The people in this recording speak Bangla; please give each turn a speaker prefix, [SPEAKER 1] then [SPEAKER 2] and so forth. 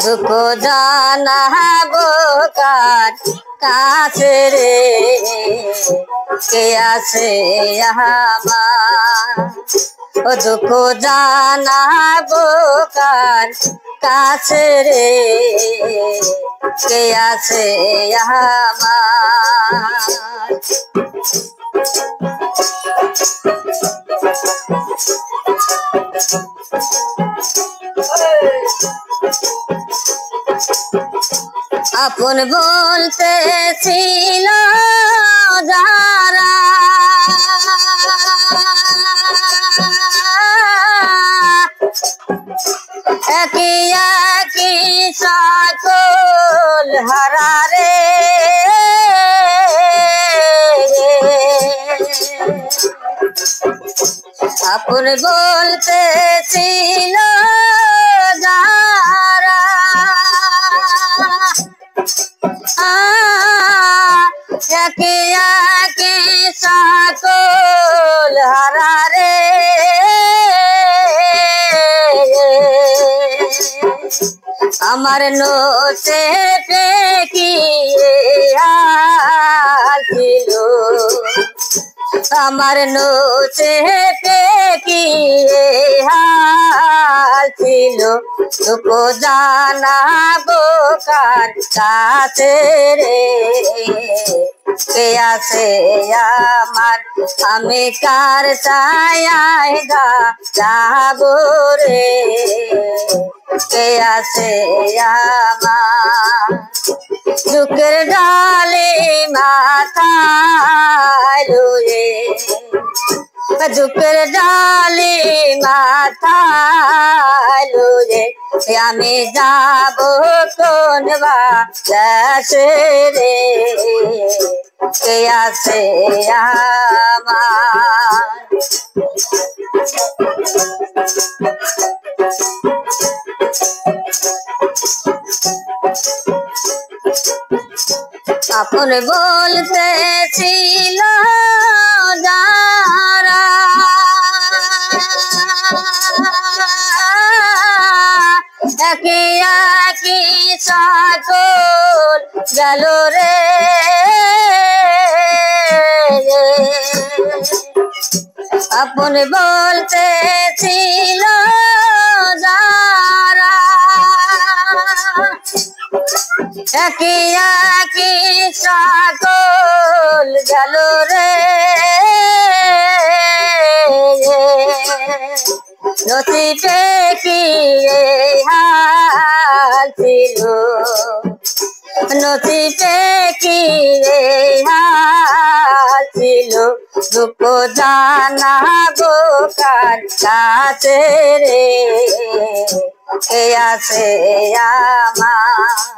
[SPEAKER 1] দুঃখ জানাবো কার কাছে রে, কে আছে আমার। দুঃখ জানাবো কার কাছে রে, কে আছে আমার। আপন বলতে ছিল যারা, একই একই সকল হারারে, আপন বলতে ছিল যারা, একই একই সকল হারারে, আমার নোটে পেকিয়ে ছিল, আমার নোটে পেকিয়ে ছিল। দুঃখ জানাবো কার কাছে রে, কে আছে আমার। আমি কার ছায়ায় গা যাবো রে, কে আছে আমার। দুঃখের ডালে মাথায় লয়ে, দুঃখের ডালে মাথায় লয়ে, আমি যাব কোন বাসে রে, কে আছে আমার। আপন বলতে ছিল যারা, একই একই সকল গেল রে, আপন বলতে ছিল যারা, একই একই সকল গেল রে, নসিবে কি হাল ছিল, নসিবে কি হাল ছিল। দুঃখ জানাবো কার কাছে রে, কে আছে আমার।